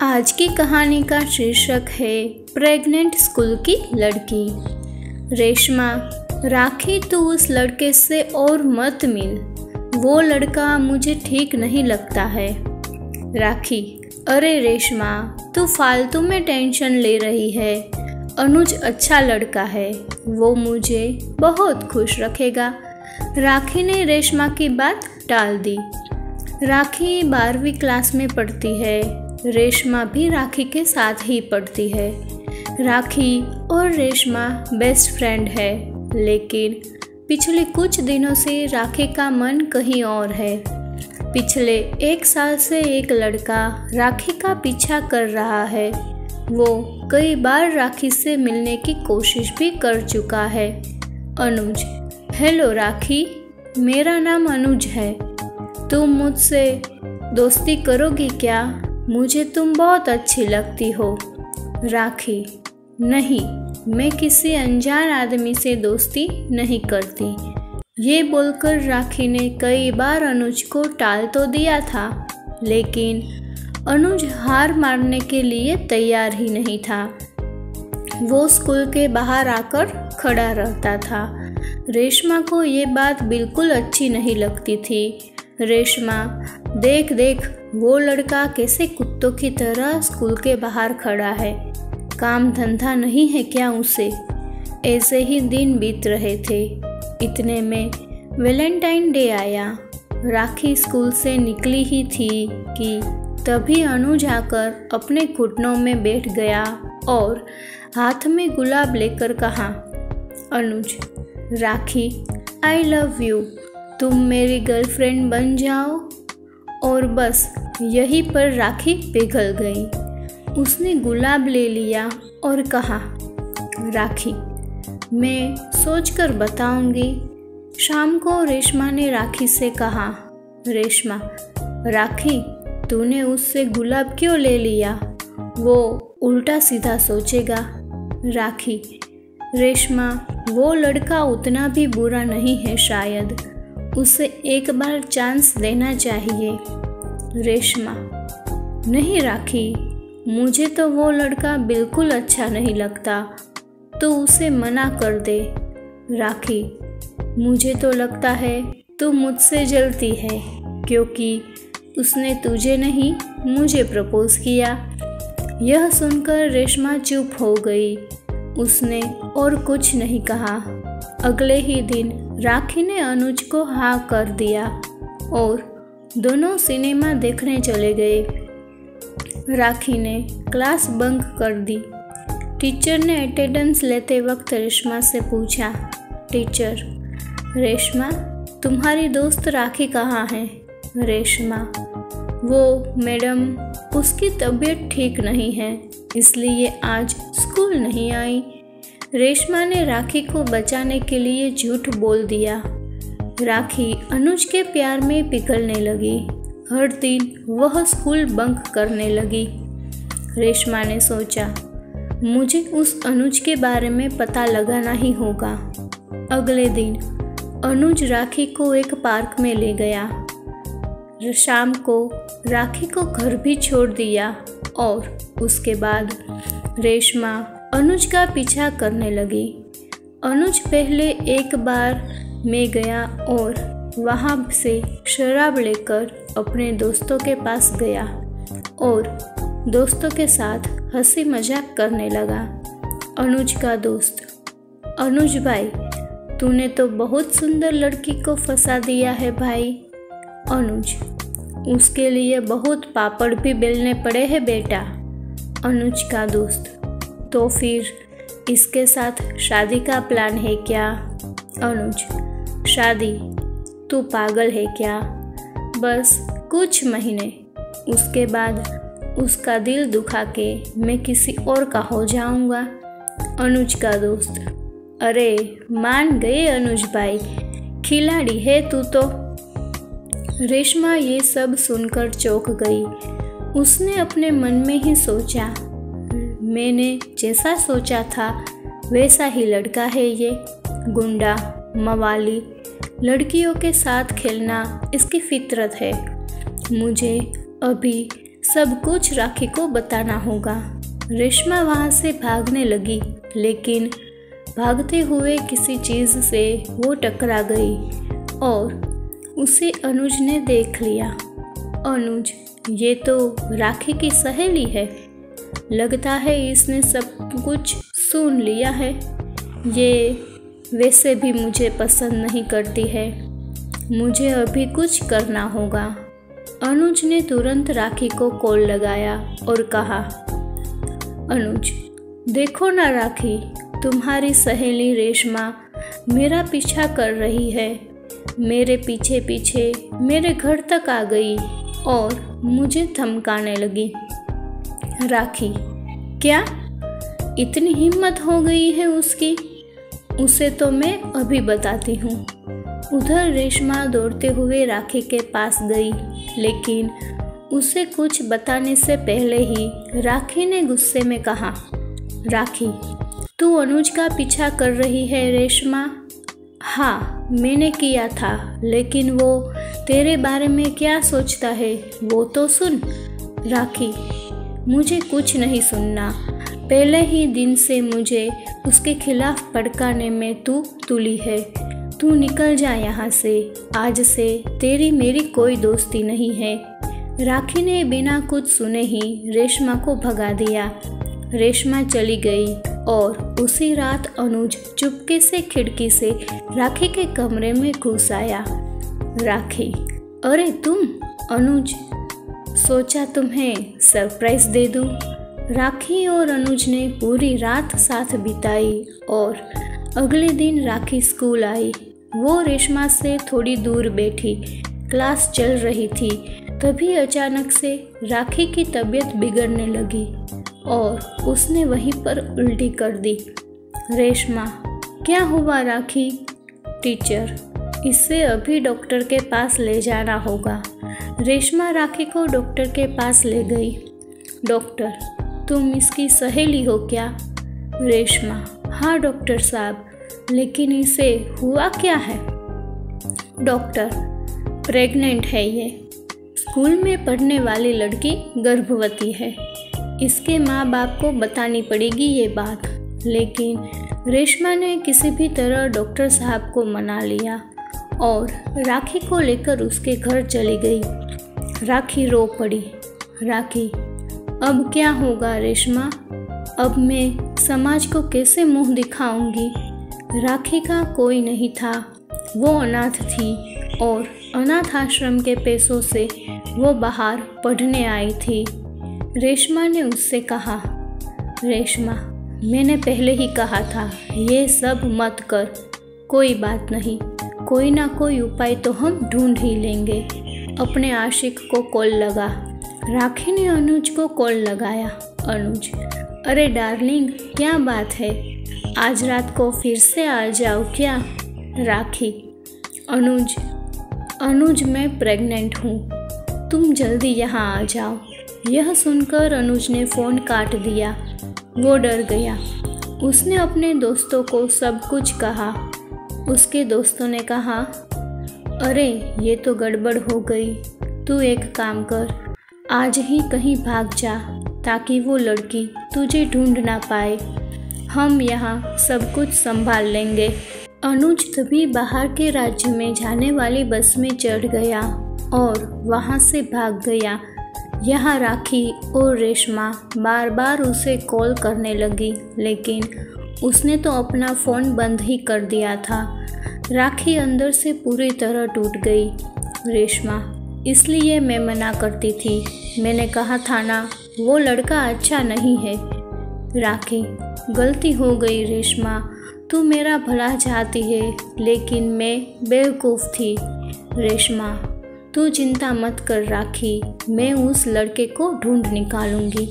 आज की कहानी का शीर्षक है प्रेग्नेंट स्कूल की लड़की। रेशमा, राखी तू उस लड़के से और मत मिल, वो लड़का मुझे ठीक नहीं लगता है। राखी, अरे रेशमा, तू फालतू में टेंशन ले रही है। अनुज अच्छा लड़का है, वो मुझे बहुत खुश रखेगा। राखी ने रेशमा की बात टाल दी। राखी 12वीं क्लास में पढ़ती है। रेशमा भी राखी के साथ ही पढ़ती है। राखी और रेशमा बेस्ट फ्रेंड है, लेकिन पिछले कुछ दिनों से राखी का मन कहीं और है। पिछले 1 साल से एक लड़का राखी का पीछा कर रहा है। वो कई बार राखी से मिलने की कोशिश भी कर चुका है। अनुज, हेलो राखी, मेरा नाम अनुज है। तुम मुझसे दोस्ती करोगी क्या? मुझे तुम बहुत अच्छी लगती हो। राखी, नहीं, मैं किसी अनजान आदमी से दोस्ती नहीं करती। ये बोलकर राखी ने कई बार अनुज को टाल तो दिया था, लेकिन अनुज हार मारने के लिए तैयार ही नहीं था। वो स्कूल के बाहर आकर खड़ा रहता था। रेशमा को ये बात बिल्कुल अच्छी नहीं लगती थी। रेशमा, देख देख, वो लड़का कैसे कुत्तों की तरह स्कूल के बाहर खड़ा है। काम धंधा नहीं है क्या उसे? ऐसे ही दिन बीत रहे थे। इतने में वैलेंटाइन डे आया। राखी स्कूल से निकली ही थी कि तभी अनुज आकर अपने घुटनों में बैठ गया और हाथ में गुलाब लेकर कहा, अनुज, राखी, आई लव यू, तुम मेरी गर्लफ्रेंड बन जाओ। और बस यहीं पर राखी पिघल गई। उसने गुलाब ले लिया और कहा, राखी, मैं सोचकर बताऊंगी। शाम को रेशमा ने राखी से कहा, रेशमा, राखी, तूने उससे गुलाब क्यों ले लिया? वो उल्टा सीधा सोचेगा। राखी, रेशमा, वो लड़का उतना भी बुरा नहीं है, शायद उसे एक बार चांस देना चाहिए। रेशमा, नहीं राखी, मुझे तो वो लड़का बिल्कुल अच्छा नहीं लगता, तो उसे मना कर दे। राखी, मुझे तो लगता है तू मुझसे जलती है, क्योंकि उसने तुझे नहीं मुझे प्रपोज किया। यह सुनकर रेशमा चुप हो गई। उसने और कुछ नहीं कहा। अगले ही दिन राखी ने अनुज को हाँ कर दिया और दोनों सिनेमा देखने चले गए। राखी ने क्लास बंक कर दी। टीचर ने अटेंडेंस लेते वक्त रेशमा से पूछा, टीचर, रेशमा, तुम्हारी दोस्त राखी कहाँ है? रेशमा, वो मैडम, उसकी तबीयत ठीक नहीं है, इसलिए आज स्कूल नहीं आई। रेशमा ने राखी को बचाने के लिए झूठ बोल दिया। राखी अनुज के प्यार में पिघलने लगी। हर दिन वह स्कूल बंक करने लगी। रेशमा ने सोचा, मुझे उस अनुज के बारे में पता लगाना ही होगा। अगले दिन अनुज राखी को एक पार्क में ले गया। शाम को राखी को घर भी छोड़ दिया और उसके बाद रेशमा अनुज का पीछा करने लगी। अनुज पहले एक बार में गया और वहाँ से शराब लेकर अपने दोस्तों के पास गया और दोस्तों के साथ हंसी मजाक करने लगा। अनुज का दोस्त, अनुज भाई, तूने तो बहुत सुंदर लड़की को फंसा दिया है भाई। अनुज, उसके लिए बहुत पापड़ भी बेलने पड़े हैं बेटा। अनुज का दोस्त, तो फिर इसके साथ शादी का प्लान है क्या? अनुज, शादी? तू पागल है क्या? बस कुछ महीने, उसके बाद उसका दिल दुखा के मैं किसी और का हो जाऊंगा। अनुज का दोस्त, अरे मान गए अनुज भाई, खिलाड़ी है तू तो। रेशमा ये सब सुनकर चौंक गई। उसने अपने मन में ही सोचा, मैंने जैसा सोचा था वैसा ही लड़का है ये। गुंडा, मवाली, लड़कियों के साथ खेलना इसकी फितरत है। मुझे अभी सब कुछ राखी को बताना होगा। रेशमा वहाँ से भागने लगी, लेकिन भागते हुए किसी चीज़ से वो टकरा गई और उसे अनुज ने देख लिया। अनुज, ये तो राखी की सहेली है। लगता है इसने सब कुछ सुन लिया है। ये वैसे भी मुझे पसंद नहीं करती है। मुझे अभी कुछ करना होगा। अनुज ने तुरंत राखी को कॉल लगाया और कहा, अनुज, देखो ना राखी, तुम्हारी सहेली रेशमा मेरा पीछा कर रही है। मेरे पीछे पीछे मेरे घर तक आ गई और मुझे धमकाने लगी। राखी, क्या इतनी हिम्मत हो गई है उसकी? उसे तो मैं अभी बताती हूँ। उधर रेशमा दौड़ते हुए राखी के पास गई, लेकिन उसे कुछ बताने से पहले ही राखी ने गुस्से में कहा, राखी, तू अनुज का पीछा कर रही है रेशमा? हाँ, मैंने किया था, लेकिन वो तेरे बारे में क्या सोचता है वो तो सुन। राखी, मुझे कुछ नहीं सुनना। पहले ही दिन से मुझे उसके खिलाफ भड़काने में तू तुली है। तू निकल जा यहाँ से। आज से तेरी मेरी कोई दोस्ती नहीं है। राखी ने बिना कुछ सुने ही रेशमा को भगा दिया। रेशमा चली गई और उसी रात अनुज चुपके से खिड़की से राखी के कमरे में घुस आया। राखी, अरे तुम? अनुज, सोचा तुम्हें सरप्राइज दे दूं। राखी और अनुज ने पूरी रात साथ बिताई और अगले दिन राखी स्कूल आई। वो रेशमा से थोड़ी दूर बैठी, क्लास चल रही थी। तभी अचानक से राखी की तबीयत बिगड़ने लगी और उसने वहीं पर उल्टी कर दी। रेशमा, क्या हुआ राखी? टीचर, इसे अभी डॉक्टर के पास ले जाना होगा। रेशमा राखी को डॉक्टर के पास ले गई। डॉक्टर, तुम इसकी सहेली हो क्या? रेशमा, हाँ डॉक्टर साहब, लेकिन इसे हुआ क्या है? डॉक्टर, प्रेग्नेंट है ये। स्कूल में पढ़ने वाली लड़की गर्भवती है। इसके माँ बाप को बतानी पड़ेगी ये बात। लेकिन रेशमा ने किसी भी तरह डॉक्टर साहब को मना लिया और राखी को लेकर उसके घर चली गई। राखी रो पड़ी। राखी, अब क्या होगा रेशमा? अब मैं समाज को कैसे मुंह दिखाऊंगी? राखी का कोई नहीं था। वो अनाथ थी और अनाथ आश्रम के पैसों से वो बाहर पढ़ने आई थी। रेशमा ने उससे कहा, रेशमा, मैंने पहले ही कहा था ये सब मत कर। कोई बात नहीं, कोई ना कोई उपाय तो हम ढूंढ ही लेंगे। अपने आशिक को कॉल लगा। राखी ने अनुज को कॉल लगाया। अनुज, अरे डार्लिंग, क्या बात है? आज रात को फिर से आ जाओ क्या? राखी, अनुज मैं प्रेग्नेंट हूँ, तुम जल्दी यहाँ आ जाओ। यह सुनकर अनुज ने फ़ोन काट दिया। वो डर गया। उसने अपने दोस्तों को सब कुछ कहा। उसके दोस्तों ने कहा, अरे ये तो गड़बड़ हो गई। तू एक काम कर, आज ही कहीं भाग जा ताकि वो लड़की तुझे ढूंढ ना पाए। हम यहाँ सब कुछ संभाल लेंगे। अनुज तभी बाहर के राज्य में जाने वाली बस में चढ़ गया और वहाँ से भाग गया। यहाँ राखी और रेशमा बार बार उसे कॉल करने लगी, लेकिन उसने तो अपना फ़ोन बंद ही कर दिया था। राखी अंदर से पूरी तरह टूट गई। रेशमा, इसलिए मैं मना करती थी। मैंने कहा था ना, वो लड़का अच्छा नहीं है। राखी, गलती हो गई रेशमा, तू मेरा भला चाहती है, लेकिन मैं बेवकूफ़ थी। रेशमा, तू चिंता मत कर राखी, मैं उस लड़के को ढूंढ निकालूंगी।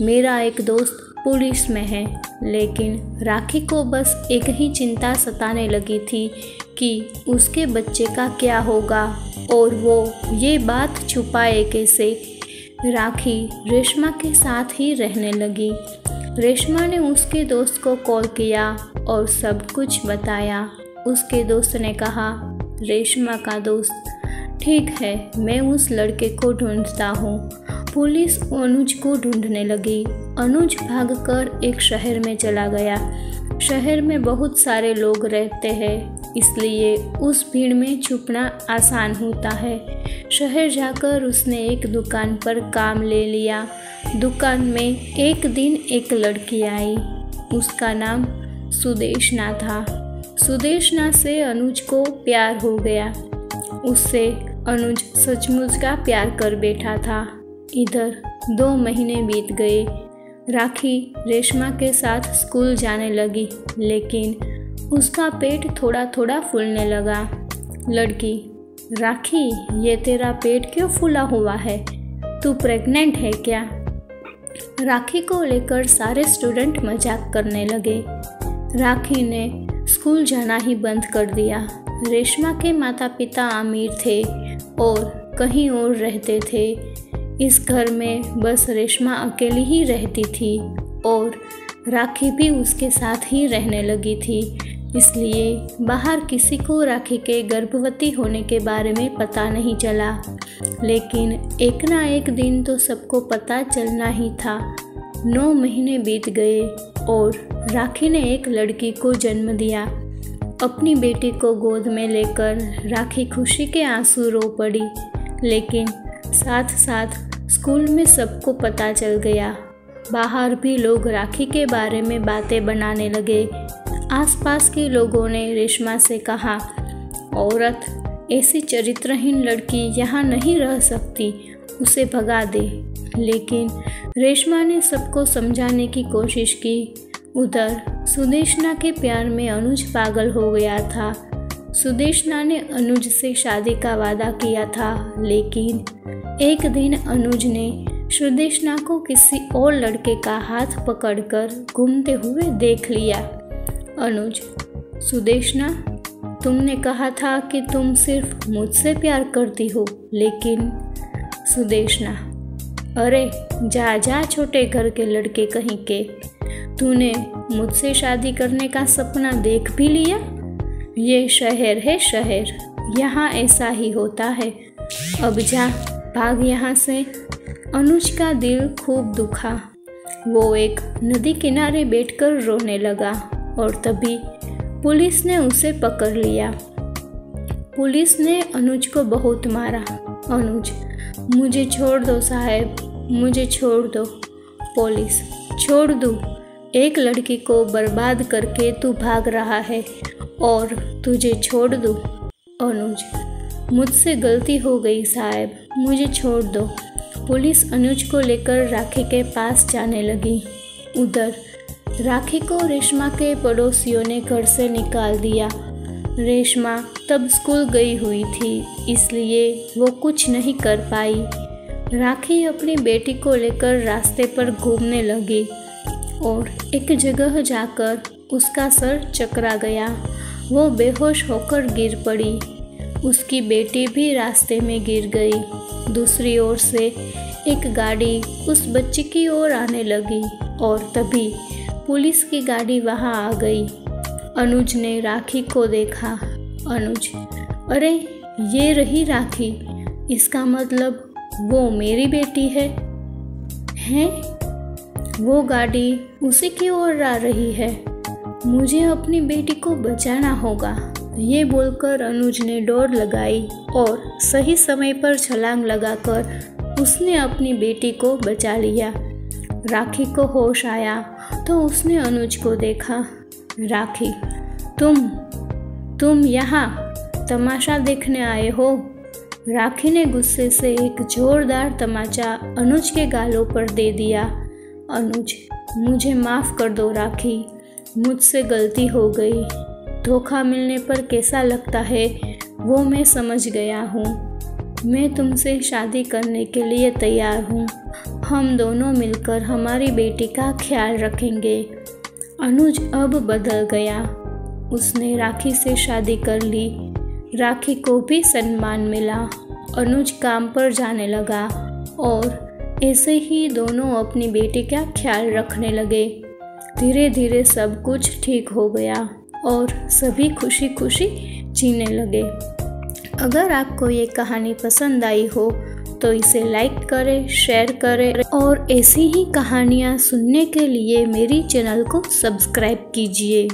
मेरा एक दोस्त पुलिस में है। लेकिन राखी को बस एक ही चिंता सताने लगी थी कि उसके बच्चे का क्या होगा और वो ये बात छुपाए कैसे। राखी रेशमा के साथ ही रहने लगी। रेशमा ने उसके दोस्त को कॉल किया और सब कुछ बताया। उसके दोस्त ने कहा, रेशमा का दोस्त, ठीक है, मैं उस लड़के को ढूंढता हूँ पुलिस अनुज को ढूंढने लगी। अनुज भागकर एक शहर में चला गया। शहर में बहुत सारे लोग रहते हैं, इसलिए उस भीड़ में छुपना आसान होता है। शहर जाकर उसने एक दुकान पर काम ले लिया। दुकान में एक दिन एक लड़की आई। उसका नाम सुदेशना था। सुदेशना से अनुज को प्यार हो गया। उससे अनुज सचमुच का प्यार कर बैठा था। इधर 2 महीने बीत गए। राखी रेशमा के साथ स्कूल जाने लगी, लेकिन उसका पेट थोड़ा थोड़ा फूलने लगा। लड़की, राखी, ये तेरा पेट क्यों फूला हुआ है? तू प्रेग्नेंट है क्या? राखी को लेकर सारे स्टूडेंट मजाक करने लगे। राखी ने स्कूल जाना ही बंद कर दिया। रेशमा के माता पिता अमीर थे और कहीं और रहते थे। इस घर में बस रेशमा अकेली ही रहती थी और राखी भी उसके साथ ही रहने लगी थी। इसलिए बाहर किसी को राखी के गर्भवती होने के बारे में पता नहीं चला। लेकिन एक ना एक दिन तो सबको पता चलना ही था। 9 महीने बीत गए और राखी ने एक लड़की को जन्म दिया। अपनी बेटी को गोद में लेकर राखी खुशी के आंसू रो पड़ी। लेकिन साथ साथ स्कूल में सबको पता चल गया। बाहर भी लोग राखी के बारे में बातें बनाने लगे। आसपास के लोगों ने रेशमा से कहा, औरत, ऐसी चरित्रहीन लड़की यहाँ नहीं रह सकती, उसे भगा दे। लेकिन रेशमा ने सबको समझाने की कोशिश की। उधर सुदेशना के प्यार में अनुज पागल हो गया था। सुदेशना ने अनुज से शादी का वादा किया था, लेकिन एक दिन अनुज ने सुदेशना को किसी और लड़के का हाथ पकड़कर घूमते हुए देख लिया। अनुज, सुदेशना, तुमने कहा था कि तुम सिर्फ मुझसे प्यार करती हो, लेकिन सुदेशना, अरे जा जा छोटे घर के लड़के कहीं के, तूने मुझसे शादी करने का सपना देख भी लिया? ये शहर है शहर, यहाँ ऐसा ही होता है। अब जा, भाग यहाँ से। अनुज का दिल खूब दुखा। वो एक नदी किनारे बैठकर रोने लगा और तभी पुलिस ने उसे पकड़ लिया। पुलिस ने अनुज को बहुत मारा। अनुज, मुझे छोड़ दो साहब, मुझे छोड़ दो। पुलिस, छोड़ दूँ? एक लड़की को बर्बाद करके तू भाग रहा है और तुझे छोड़ दूँ? अनुज, मुझसे गलती हो गई साहब, मुझे छोड़ दो। पुलिस अनुज को लेकर राखी के पास जाने लगी। उधर राखी को रेशमा के पड़ोसियों ने घर से निकाल दिया। रेशमा तब स्कूल गई हुई थी, इसलिए वो कुछ नहीं कर पाई। राखी अपनी बेटी को लेकर रास्ते पर घूमने लगी और एक जगह जाकर उसका सर चकरा गया। वो बेहोश होकर गिर पड़ी। उसकी बेटी भी रास्ते में गिर गई। दूसरी ओर से एक गाड़ी उस बच्ची की ओर आने लगी और तभी पुलिस की गाड़ी वहां आ गई। अनुज ने राखी को देखा। अनुज, अरे ये रही राखी, इसका मतलब वो मेरी बेटी है। वो गाड़ी उसी की ओर आ रही है। मुझे अपनी बेटी को बचाना होगा। ये बोलकर अनुज ने दौड़ लगाई और सही समय पर छलांग लगाकर उसने अपनी बेटी को बचा लिया। राखी को होश आया तो उसने अनुज को देखा। राखी, तुम यहाँ तमाशा देखने आए हो? राखी ने गुस्से से एक जोरदार तमाचा अनुज के गालों पर दे दिया। अनुज, मुझे माफ़ कर दो राखी, मुझसे गलती हो गई। धोखा मिलने पर कैसा लगता है वो मैं समझ गया हूँ। मैं तुमसे शादी करने के लिए तैयार हूँ। हम दोनों मिलकर हमारी बेटी का ख्याल रखेंगे। अनुज अब बदल गया। उसने राखी से शादी कर ली। राखी को भी सम्मान मिला। अनुज काम पर जाने लगा और ऐसे ही दोनों अपनी बेटी का ख्याल रखने लगे। धीरे धीरे सब कुछ ठीक हो गया और सभी खुशी खुशी जीने लगे। अगर आपको ये कहानी पसंद आई हो तो इसे लाइक करें, शेयर करें और ऐसी ही कहानियाँ सुनने के लिए मेरी चैनल को सब्सक्राइब कीजिए।